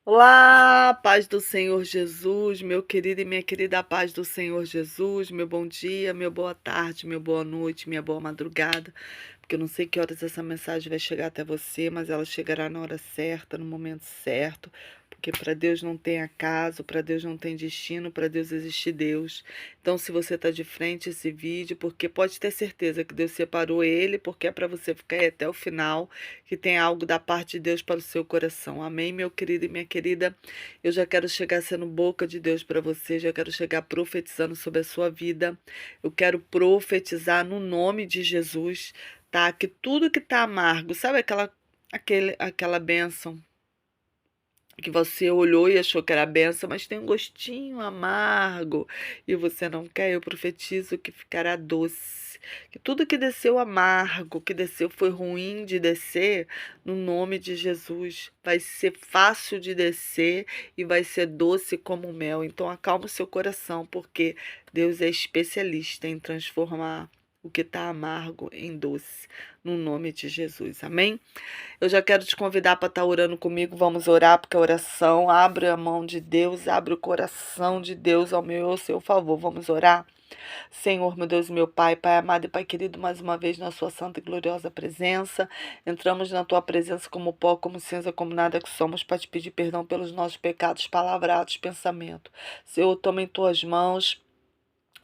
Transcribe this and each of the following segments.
Olá, paz do Senhor Jesus, meu querido e minha querida paz do Senhor Jesus, meu bom dia, meu boa tarde, meu boa noite, minha boa madrugada, porque eu não sei que horas essa mensagem vai chegar até você, mas ela chegará na hora certa, no momento certo, porque para Deus não tem acaso, para Deus não tem destino, para Deus existe Deus. Então, se você está de frente a esse vídeo, porque pode ter certeza que Deus separou ele, porque é para você ficar aí até o final, que tem algo da parte de Deus para o seu coração. Amém, meu querido e minha querida? Eu já quero chegar sendo boca de Deus para você, já quero chegar profetizando sobre a sua vida. Eu quero profetizar no nome de Jesus, tá? Que tudo que tá amargo, sabe aquela bênção que você olhou e achou que era benção, mas tem um gostinho amargo e você não quer, eu profetizo que ficará doce. Que tudo que desceu amargo, que desceu foi ruim de descer, no nome de Jesus, vai ser fácil de descer e vai ser doce como mel. Então acalma o seu coração, porque Deus é especialista em transformar o que está amargo em doce, no nome de Jesus. Amém? Eu já quero te convidar para estar orando comigo. Vamos orar, porque a oração abre a mão de Deus, abre o coração de Deus ao meu e ao seu favor. Vamos orar? Senhor, meu Deus e meu Pai, Pai amado e Pai querido, mais uma vez na sua santa e gloriosa presença. Entramos na tua presença como pó, como cinza, como nada que somos, para te pedir perdão pelos nossos pecados, palavras, pensamento. Senhor, toma em tuas mãos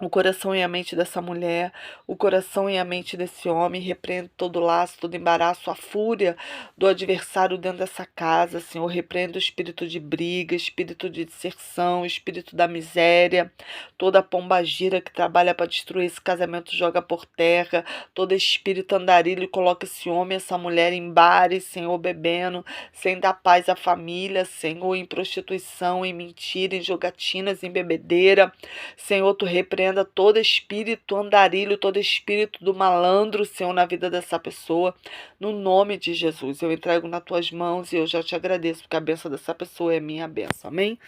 o coração e a mente dessa mulher, o coração e a mente desse homem, repreendo todo laço, todo embaraço, a fúria do adversário dentro dessa casa, Senhor, repreendo o espírito de briga, espírito de disserção, espírito da miséria, toda pombagira que trabalha para destruir esse casamento, joga por terra, todo espírito andarilho, coloca esse homem, essa mulher em bares, Senhor, bebendo, sem dar paz à família, Senhor, em prostituição, em mentira, em jogatinas, em bebedeira, Senhor, tu repreenda todo espírito andarilho, todo espírito do malandro, Senhor, na vida dessa pessoa. No nome de Jesus, eu entrego nas tuas mãos e eu já te agradeço, porque a bênção dessa pessoa é minha bênção. Amém?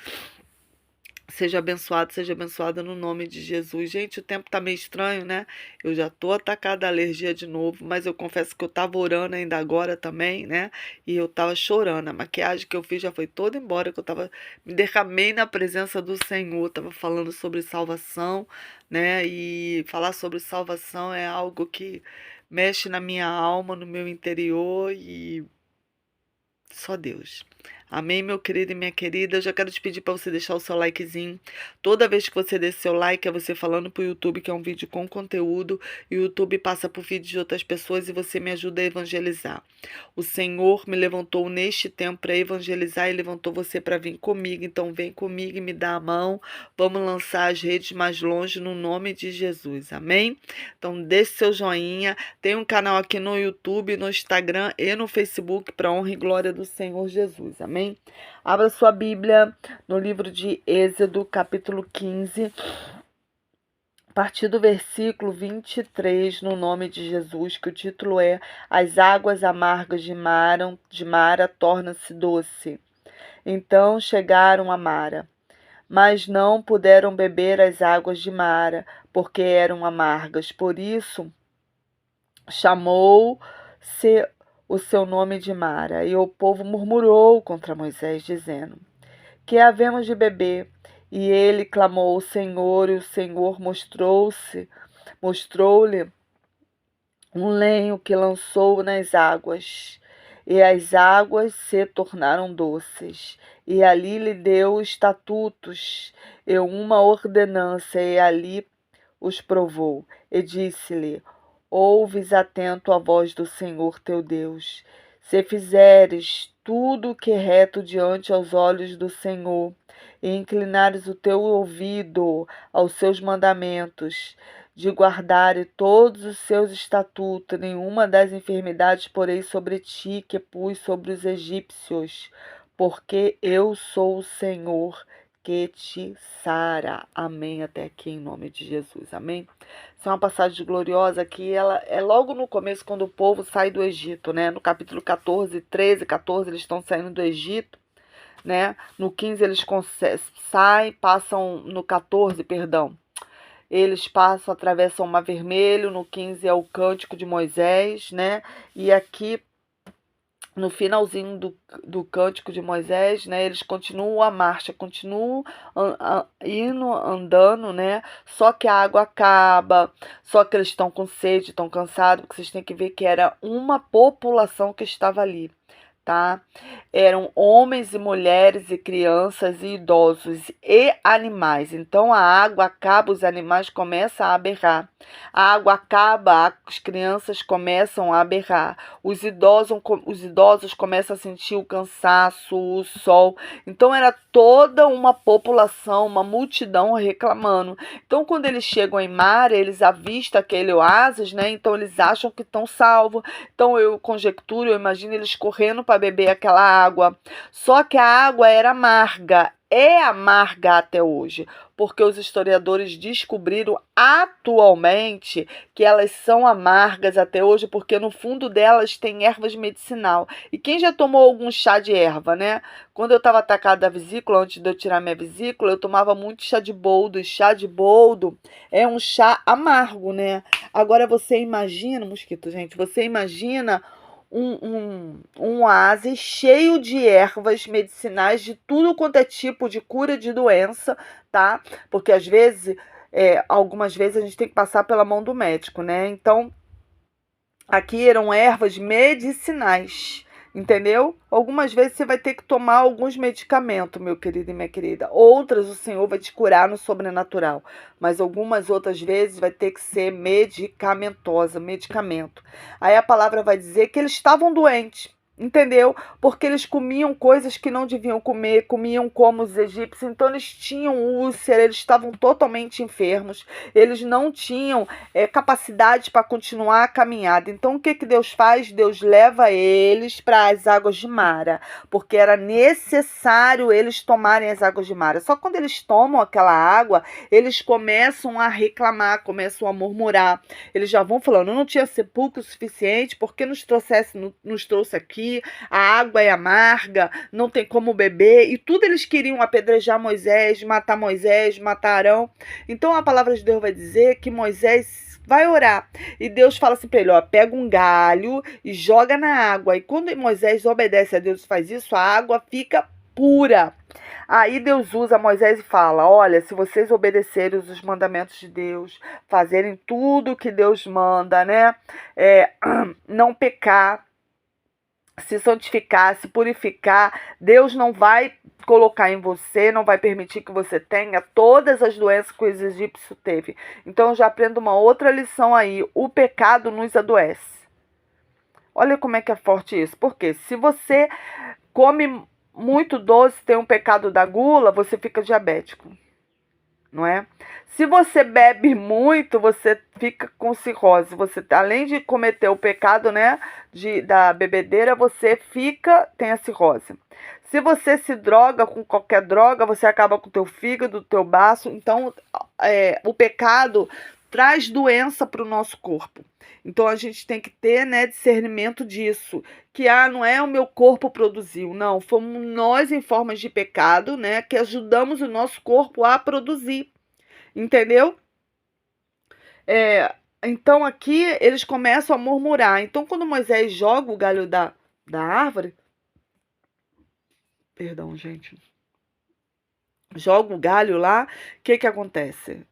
Seja abençoada no nome de Jesus. Gente, o tempo tá meio estranho, né? Eu já tô atacada a alergia de novo, mas eu confesso que eu tava orando ainda agora também, né? E eu tava chorando. A maquiagem que eu fiz já foi toda embora, que eu tava me derramei na presença do Senhor, tava falando sobre salvação, né? E falar sobre salvação é algo que mexe na minha alma, no meu interior e só Deus. Amém, meu querido e minha querida. Eu já quero te pedir para você deixar o seu likezinho. Toda vez que você der seu like, é você falando para o YouTube que é um vídeo com conteúdo. E o YouTube passa por vídeos de outras pessoas e você me ajuda a evangelizar. O Senhor me levantou neste tempo para evangelizar e levantou você para vir comigo. Então vem comigo e me dá a mão. Vamos lançar as redes mais longe no nome de Jesus. Amém? Então deixe seu joinha. Tem um canal aqui no YouTube, no Instagram e no Facebook para honra e glória do Senhor Jesus. Amém? Abra sua Bíblia no livro de Êxodo, capítulo 15, a partir do versículo 23, no nome de Jesus, que o título é As águas amargas de Mara tornam-se doce. Então chegaram a Mara, mas não puderam beber as águas de Mara, porque eram amargas. Por isso chamou-se o seu nome de Mara, e o povo murmurou contra Moisés, dizendo: Que havemos de beber? E ele clamou ao Senhor, e o Senhor mostrou-lhe um lenho que lançou nas águas, e as águas se tornaram doces. E ali lhe deu estatutos e uma ordenança, e ali os provou, e disse-lhe: Ouves atento a voz do Senhor teu Deus. Se fizeres tudo o que é reto diante aos olhos do Senhor, e inclinares o teu ouvido aos seus mandamentos, de guardares todos os seus estatutos, nenhuma das enfermidades porei sobre ti que pus sobre os egípcios, porque eu sou o Senhor que te sara. Amém. Até aqui em nome de Jesus. Amém. Essa é uma passagem gloriosa que ela é logo no começo, quando o povo sai do Egito, né? No capítulo 14, 13, 14, eles estão saindo do Egito, né? No 15 eles saem, passam no 14, perdão. Eles passam, atravessam o Mar Vermelho, no 15 é o Cântico de Moisés, né? E aqui no finalzinho do Cântico de Moisés, né, eles continuam a marcha, continuam indo, andando, né, só que a água acaba, só que eles estão com sede, estão cansados, porque vocês têm que ver que era uma população que estava ali, tá? Eram homens e mulheres e crianças e idosos e animais. Então a água acaba, os animais começam a berrar. A água acaba, as crianças começam a berrar. Os idosos começam a sentir o cansaço, o sol. Então era toda uma população, uma multidão reclamando. Então quando eles chegam em Mara, eles avistam aquele oásis, né? Então eles acham que estão salvos. Então eu conjecturo, eu imagino eles correndo para beber aquela água. Só que a água era amarga, é amarga até hoje, porque os historiadores descobriram atualmente que elas são amargas até hoje, porque no fundo delas tem ervas medicinal. E quem já tomou algum chá de erva, né? Quando eu estava atacada da vesícula, antes de eu tirar minha vesícula, eu tomava muito chá de boldo. E chá de boldo é um chá amargo, né? Agora você imagina, mosquito, gente, você imagina um oásis cheio de ervas medicinais de tudo quanto é tipo de cura de doença, tá? Porque às vezes, algumas vezes a gente tem que passar pela mão do médico, né? Então, aqui eram ervas medicinais, entendeu? Algumas vezes você vai ter que tomar alguns medicamentos, meu querido e minha querida. Outras o Senhor vai te curar no sobrenatural. Mas algumas outras vezes vai ter que ser medicamento. Aí a palavra vai dizer que eles estavam doentes. Entendeu? Porque eles comiam coisas que não deviam comer, comiam como os egípcios, então eles tinham úlcera, eles estavam totalmente enfermos, eles não tinham capacidade para continuar a caminhada. Então o que Deus faz? Deus leva eles para as águas de Mara, porque era necessário eles tomarem as águas de Mara. Só quando eles tomam aquela água, eles começam a reclamar, começam a murmurar. Eles já vão falando, não tinha sepulcro suficiente, porque nos trouxe aqui, a água é amarga, não tem como beber, e tudo eles queriam apedrejar Moisés, matar Arão. Então a palavra de Deus vai dizer que Moisés vai orar, e Deus fala assim para ele, ó, pega um galho e joga na água, e quando Moisés obedece a Deus e faz isso, a água fica pura. Aí Deus usa Moisés e fala, olha, se vocês obedecerem os mandamentos de Deus, fazerem tudo que Deus manda, né, não pecar, se santificar, se purificar, Deus não vai colocar em você, não vai permitir que você tenha todas as doenças que os egípcios teve. Então eu já aprendo uma outra lição aí, o pecado nos adoece. Olha como é que é forte isso, porque se você come muito doce, tem um pecado da gula, você fica diabético, não é? Se você bebe muito, você fica com cirrose. Você, além de cometer o pecado, né, da bebedeira, você tem a cirrose. Se você se droga com qualquer droga, você acaba com o teu fígado, teu baço. Então, o pecado traz doença para o nosso corpo. Então a gente tem que ter, né, discernimento disso, que não é o meu corpo produziu, não, fomos nós em formas de pecado, né, que ajudamos o nosso corpo a produzir, entendeu? Então aqui eles começam a murmurar. Então quando Moisés joga o galho da árvore, perdão, gente, joga o galho lá, o que acontece?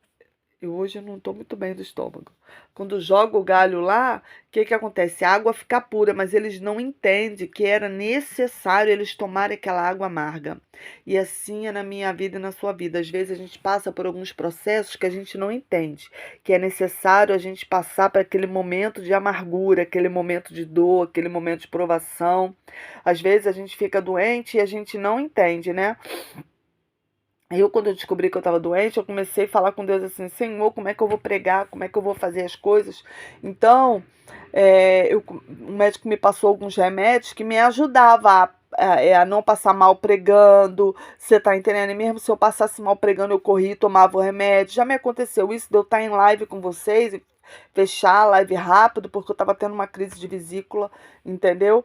Hoje eu não estou muito bem do estômago. Quando joga o galho lá, o que acontece? A água fica pura, mas eles não entendem que era necessário eles tomarem aquela água amarga. E assim é na minha vida e na sua vida. Às vezes a gente passa por alguns processos que a gente não entende, que é necessário a gente passar para aquele momento de amargura, aquele momento de dor, aquele momento de provação. Às vezes a gente fica doente e a gente não entende, né? Quando eu descobri que eu estava doente, eu comecei a falar com Deus assim, Senhor, como é que eu vou pregar? Como é que eu vou fazer as coisas? Então, o médico me passou alguns remédios que me ajudavam a não passar mal pregando, você tá entendendo? E mesmo se eu passasse mal pregando, eu corria e tomava o remédio. Já me aconteceu isso de eu estar em live com vocês e fechar a live rápido, porque eu estava tendo uma crise de vesícula, entendeu?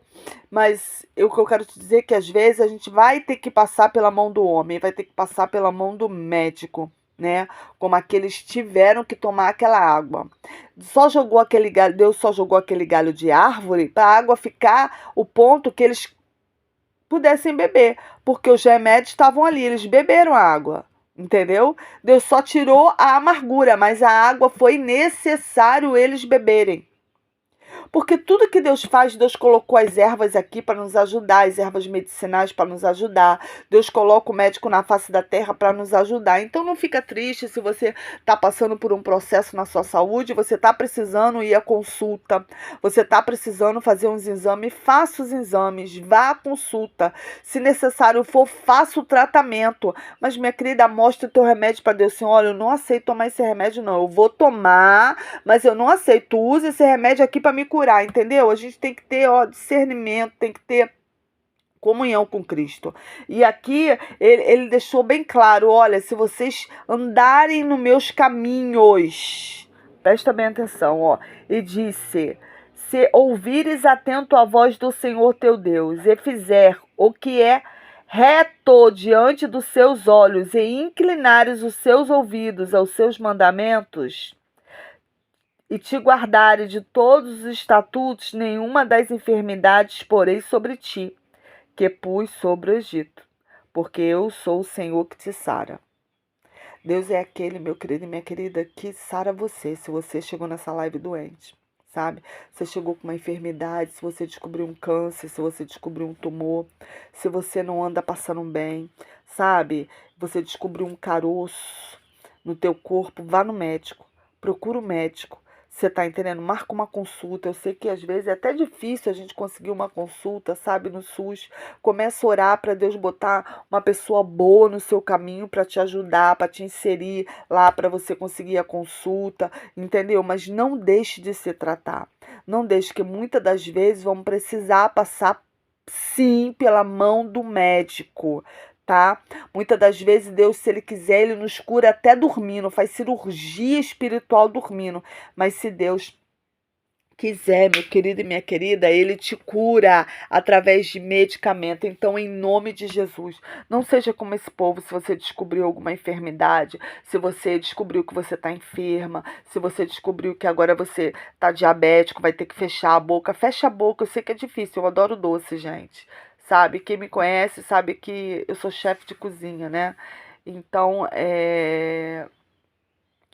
Mas o que eu quero te dizer é que às vezes a gente vai ter que passar pela mão do homem, vai ter que passar pela mão do médico, né? Como aqueles tiveram que tomar aquela água. Só jogou aquele galho, Deus só jogou aquele galho de árvore para a água ficar o ponto que eles pudessem beber, porque os remédios estavam ali, eles beberam a água. Entendeu? Deus só tirou a amargura, mas a água foi necessário eles beberem. Porque tudo que Deus faz, Deus colocou as ervas aqui para nos ajudar, as ervas medicinais para nos ajudar. Deus coloca o médico na face da terra para nos ajudar. Então não fica triste se você está passando por um processo na sua saúde, você está precisando ir à consulta, você está precisando fazer uns exames, faça os exames, vá à consulta. Se necessário for, faça o tratamento. Mas, minha querida, mostre o teu remédio para Deus. Assim, olha, eu não aceito tomar esse remédio, não. Eu vou tomar, mas eu não aceito. Use esse remédio aqui para me curar, entendeu? A gente tem que ter discernimento, tem que ter comunhão com Cristo. E aqui ele deixou bem claro, olha, se vocês andarem nos meus caminhos, presta bem atenção, ó, e disse, se ouvires atento a voz do Senhor teu Deus, e fizer o que é reto diante dos seus olhos, e inclinares os seus ouvidos aos seus mandamentos, e te guardares de todos os estatutos, nenhuma das enfermidades porei sobre ti, que pus sobre o Egito, porque eu sou o Senhor que te sara. Deus é aquele, meu querido e minha querida, que sara você, se você chegou nessa live doente, sabe? Você chegou com uma enfermidade, se você descobriu um câncer, se você descobriu um tumor, se você não anda passando bem, sabe? Você descobriu um caroço no teu corpo, vá no médico, procura o médico. Você tá entendendo? Marca uma consulta. Eu sei que às vezes é até difícil a gente conseguir uma consulta, sabe, no SUS. Começa a orar para Deus botar uma pessoa boa no seu caminho para te ajudar, para te inserir lá para você conseguir a consulta, entendeu? Mas não deixe de se tratar. Não deixe, que muitas das vezes vamos precisar passar sim pela mão do médico. Tá? Muitas das vezes Deus, se Ele quiser, Ele nos cura até dormindo, faz cirurgia espiritual dormindo. Mas se Deus quiser, meu querido e minha querida, Ele te cura através de medicamento. Então, em nome de Jesus, não seja como esse povo. Se você descobriu alguma enfermidade, se você descobriu que você está enferma, se você descobriu que agora você está diabético, vai ter que fechar a boca, fecha a boca. Eu sei que é difícil, eu adoro doce, gente. Sabe, quem me conhece sabe que eu sou chefe de cozinha, né? Então,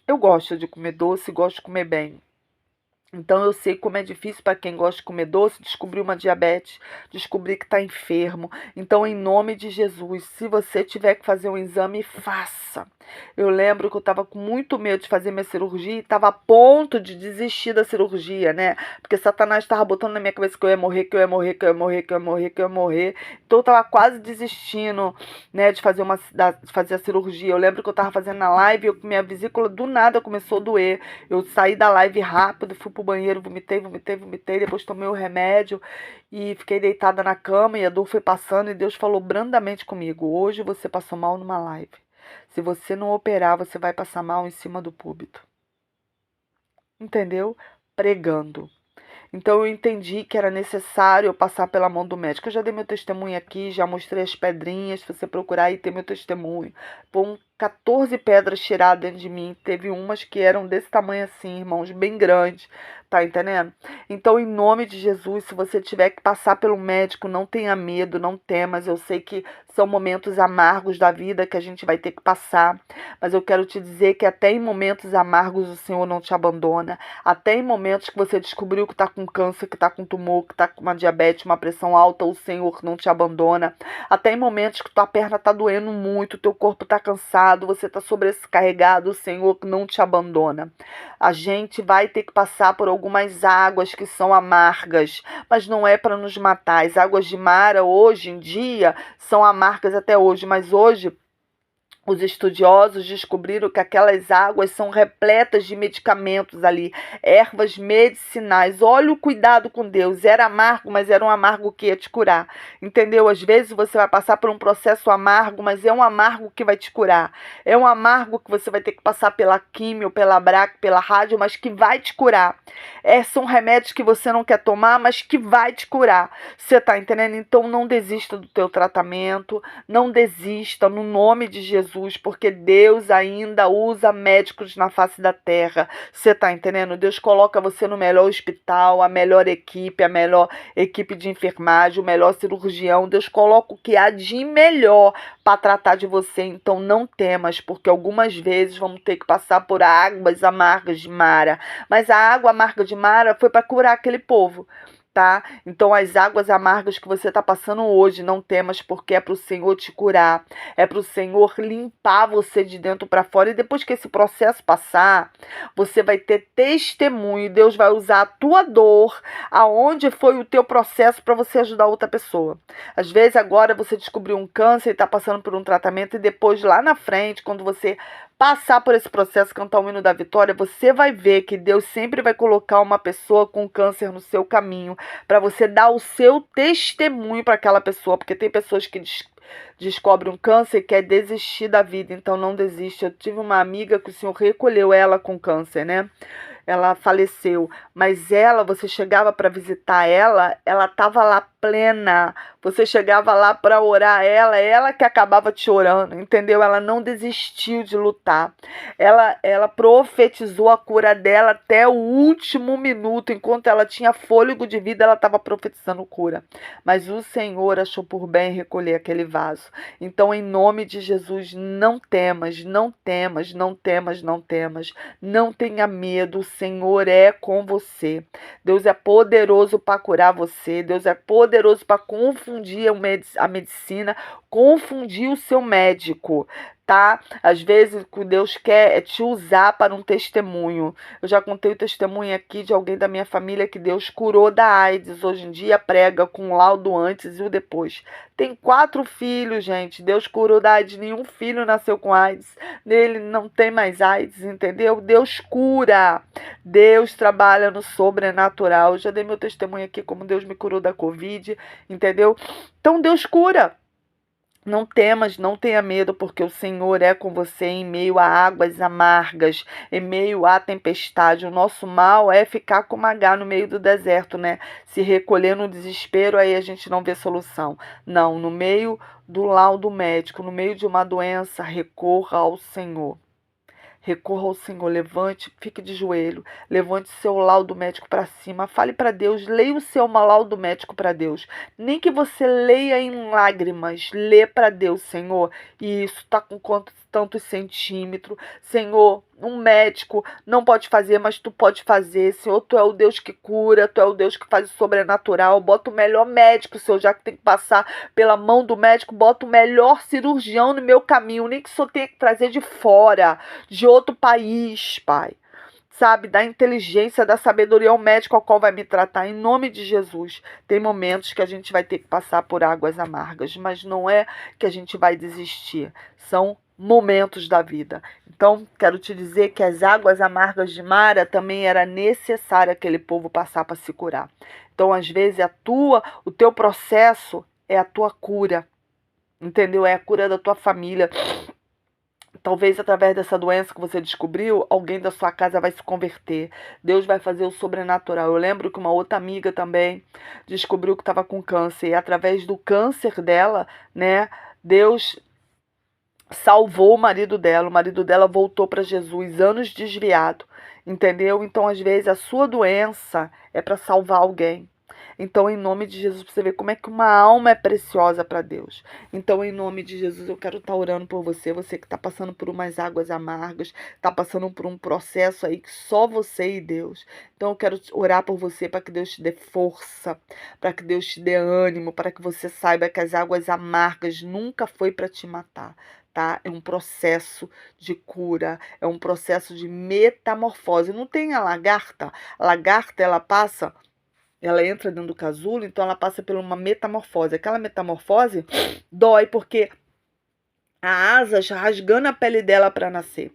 eu gosto de comer doce, gosto de comer bem. Então eu sei como é difícil para quem gosta de comer doce descobrir uma diabetes, descobrir que está enfermo. Então, em nome de Jesus, se você tiver que fazer um exame, faça. Eu lembro que eu estava com muito medo de fazer minha cirurgia e estava a ponto de desistir da cirurgia, né? Porque Satanás estava botando na minha cabeça que eu ia morrer, que eu ia morrer, que eu ia morrer, que eu ia morrer, que eu ia morrer. Então eu estava quase desistindo, né, de fazer a cirurgia. Eu lembro que eu estava fazendo na live e minha vesícula do nada começou a doer. Eu saí da live rápido, fui pro banheiro, vomitei, depois tomei o remédio e fiquei deitada na cama e a dor foi passando e Deus falou brandamente comigo: hoje você passou mal numa live. Se você não operar, você vai passar mal em cima do púlpito. Entendeu? Pregando. Então eu entendi que era necessário eu passar pela mão do médico. Eu já dei meu testemunho aqui, já mostrei as pedrinhas, se você procurar aí tem meu testemunho. Pô, 14 pedras tiradas dentro de mim. Teve umas que eram desse tamanho assim, irmãos, bem grandes. Tá entendendo? Então, em nome de Jesus, se você tiver que passar pelo médico, não tenha medo, não temas. Eu sei que são momentos amargos da vida que a gente vai ter que passar. Mas eu quero te dizer que até em momentos amargos o Senhor não te abandona. Até em momentos que você descobriu que está com câncer, que está com tumor, que está com uma diabetes, uma pressão alta, o Senhor não te abandona. Até em momentos que tua perna está doendo muito, teu corpo está cansado, você está sobrecarregado, o Senhor não te abandona. A gente vai ter que passar por algumas águas que são amargas, mas não é para nos matar. As águas de Mara, hoje em dia, são amargas até hoje, mas hoje os estudiosos descobriram que aquelas águas são repletas de medicamentos ali, ervas medicinais. Olha o cuidado com Deus. Era amargo, mas era um amargo que ia te curar. Entendeu? Às vezes você vai passar por um processo amargo, mas é um amargo que vai te curar. É um amargo que você vai ter que passar pela químio, pela braque, pela rádio, mas que vai te curar. São remédios que você não quer tomar, mas que vai te curar. Você tá entendendo? Então não desista do teu tratamento, não desista, no nome de Jesus. Jesus, porque Deus ainda usa médicos na face da terra. Você tá entendendo? Deus coloca você no melhor hospital, a melhor equipe de enfermagem, o melhor cirurgião. Deus coloca o que há de melhor para tratar de você. Então não temas, porque algumas vezes vamos ter que passar por águas amargas de Mara. Mas a água amarga de Mara foi para curar aquele povo. Tá? Então as águas amargas que você está passando hoje, não temas, porque é para o Senhor te curar, é para o Senhor limpar você de dentro para fora. E depois que esse processo passar, você vai ter testemunho. Deus vai usar a tua dor, aonde foi o teu processo, para você ajudar outra pessoa. Às vezes agora você descobriu um câncer e está passando por um tratamento, e depois lá na frente, quando você passar por esse processo, cantar o hino da vitória, você vai ver que Deus sempre vai colocar uma pessoa com câncer no seu caminho, para você dar o seu testemunho para aquela pessoa, porque tem pessoas que descobrem um câncer e quer desistir da vida. Então não desiste. Eu tive uma amiga que o Senhor recolheu ela com câncer, né? Ela faleceu, mas você chegava para visitar ela estava lá plena. Você chegava lá para orar ela que acabava te orando, entendeu? Ela não desistiu de lutar. Ela profetizou a cura dela até o último minuto. Enquanto ela tinha fôlego de vida, ela estava profetizando cura. Mas o Senhor achou por bem recolher aquele vaso. Então, em nome de Jesus, não temas, não temas, não temas, não temas. Não tenha medo, o Senhor é com você. Deus é poderoso para curar você. Deus é poderoso para confundir a medicina, confundir o seu médico, tá? Às vezes o que Deus quer é te usar para um testemunho. Eu já contei o testemunho aqui de alguém da minha família que Deus curou da AIDS. Hoje em dia prega com o laudo antes e o depois. Tem 4 filhos, gente. Deus curou da AIDS. Nenhum filho nasceu com AIDS. Nele não tem mais AIDS, entendeu? Deus cura. Deus trabalha no sobrenatural. Eu já dei meu testemunho aqui como Deus me curou da Covid, entendeu? Então Deus cura. Não temas, não tenha medo, porque o Senhor é com você em meio a águas amargas, em meio à tempestade. O nosso mal é ficar como H no meio do deserto, né? Se recolher no desespero, aí a gente não vê solução. Não, no meio do laudo médico, no meio de uma doença, recorra ao Senhor. Recorra ao Senhor, levante, fique de joelho, levante seu laudo médico para cima, fale para Deus, leia o seu laudo médico para Deus. Nem que você leia em lágrimas, lê para Deus, Senhor, e isso está com tantos centímetros. Senhor, um médico não pode fazer, mas tu pode fazer. Senhor, tu é o Deus que cura, tu é o Deus que faz o sobrenatural. Bota o melhor médico, Senhor, já que tem que passar pela mão do médico, bota o melhor cirurgião no meu caminho, nem que só tenha que trazer de fora, de outro país, Pai. Sabe, da inteligência, da sabedoria ao médico ao qual vai me tratar, em nome de Jesus. Tem momentos que a gente vai ter que passar por águas amargas, mas não é que a gente vai desistir. São momentos da vida. Então, quero te dizer que as águas amargas de Mara também era necessário aquele povo passar para se curar. Então, às vezes, o teu processo é a tua cura, entendeu? É a cura da tua família. Talvez através dessa doença que você descobriu, alguém da sua casa vai se converter. Deus vai fazer o sobrenatural. Eu lembro que uma outra amiga também descobriu que estava com câncer. E através do câncer dela, né, Deus salvou o marido dela. O marido dela voltou para Jesus, anos desviado. Entendeu? Então, às vezes, a sua doença é para salvar alguém. Então, em nome de Jesus, pra você ver como é que uma alma é preciosa para Deus. Então, em nome de Jesus, eu quero estar orando por você. Você que está passando por umas águas amargas, está passando por um processo aí que só você e Deus. Então, eu quero orar por você para que Deus te dê força, para que Deus te dê ânimo, para que você saiba que as águas amargas nunca foi para te matar. Tá? É um processo de cura, é um processo de metamorfose. Não tem a lagarta? A lagarta, ela entra dentro do casulo, então ela passa por uma metamorfose. Aquela metamorfose dói porque a asa rasgando a pele dela para nascer.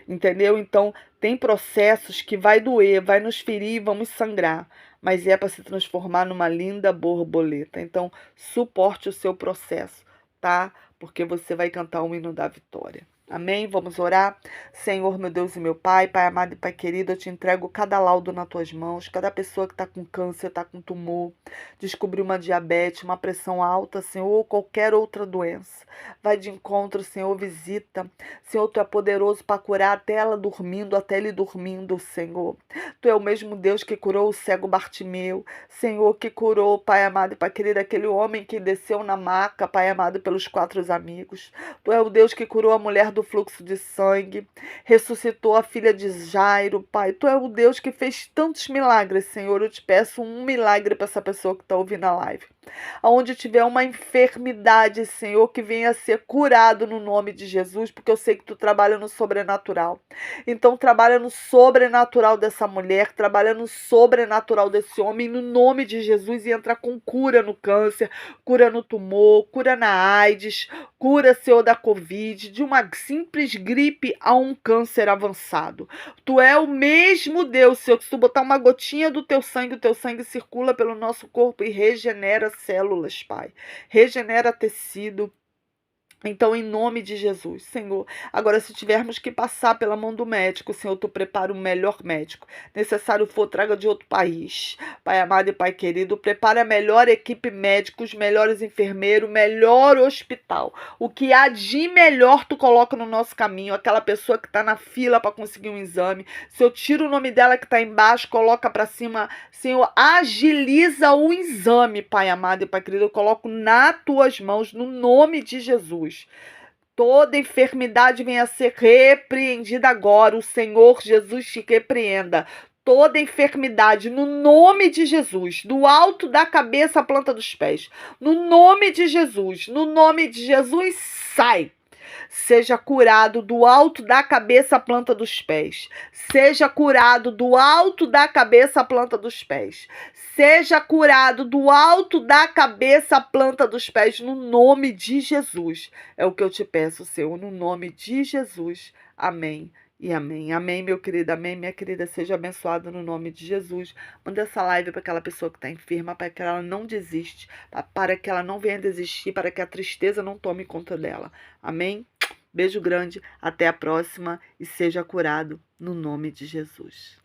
Entendeu? Então, tem processos que vai doer, vai nos ferir e vamos sangrar. Mas é para se transformar numa linda borboleta. Então, suporte o seu processo, tá? Porque você vai cantar o hino da vitória. Amém? Vamos orar? Senhor, meu Deus e meu Pai, Pai amado e Pai querido, eu te entrego cada laudo nas tuas mãos, cada pessoa que está com câncer, está com tumor, descobriu uma diabetes, uma pressão alta, Senhor, ou qualquer outra doença. Vai de encontro, Senhor, visita. Senhor, Tu é poderoso para curar até ela dormindo, até ele dormindo, Senhor. Tu é o mesmo Deus que curou o cego Bartimeu, Senhor, que curou, Pai amado e Pai querido, aquele homem que desceu na maca, Pai amado, pelos 4 amigos. Tu é o Deus que curou a mulher do fluxo de sangue, ressuscitou a filha de Jairo, Pai. Tu é o Deus que fez tantos milagres, Senhor. Eu te peço um milagre para essa pessoa que está ouvindo a live. Aonde tiver uma enfermidade, Senhor, que venha a ser curado no nome de Jesus, porque eu sei que Tu trabalha no sobrenatural. Então, trabalha no sobrenatural dessa mulher, trabalha no sobrenatural desse homem, no nome de Jesus, e entra com cura no câncer, cura no tumor, cura na AIDS, cura, Senhor, da Covid, de uma simples gripe a um câncer avançado. Tu é o mesmo Deus, Senhor, que se Tu botar uma gotinha do Teu sangue, o Teu sangue circula pelo nosso corpo e regenera células, Pai. Regenera tecido. Então, em nome de Jesus, Senhor, agora se tivermos que passar pela mão do médico, Senhor, Tu prepara o melhor médico. Necessário for, traga de outro país. Pai amado e Pai querido, prepara a melhor equipe médica, os melhores enfermeiros, o melhor hospital. O que há de melhor Tu coloca no nosso caminho. Aquela pessoa que está na fila para conseguir um exame. Senhor, tira o nome dela que está embaixo, coloca para cima. Senhor, agiliza o exame, Pai amado e Pai querido. Eu coloco nas Tuas mãos, no nome de Jesus. Toda enfermidade venha a ser repreendida agora. O Senhor Jesus te repreenda. Toda enfermidade, no nome de Jesus, do alto da cabeça à planta dos pés. No nome de Jesus, no nome de Jesus, sai. Seja curado do alto da cabeça à planta dos pés. Seja curado do alto da cabeça à planta dos pés. Seja curado do alto da cabeça à planta dos pés, no nome de Jesus. É o que eu te peço, Senhor, no nome de Jesus. Amém. E amém. Amém, meu querido. Amém, minha querida. Seja abençoada no nome de Jesus. Manda essa live para aquela pessoa que está enferma, para que ela não desiste, para que ela não venha desistir, para que a tristeza não tome conta dela. Amém? Beijo grande, até a próxima e seja curado no nome de Jesus.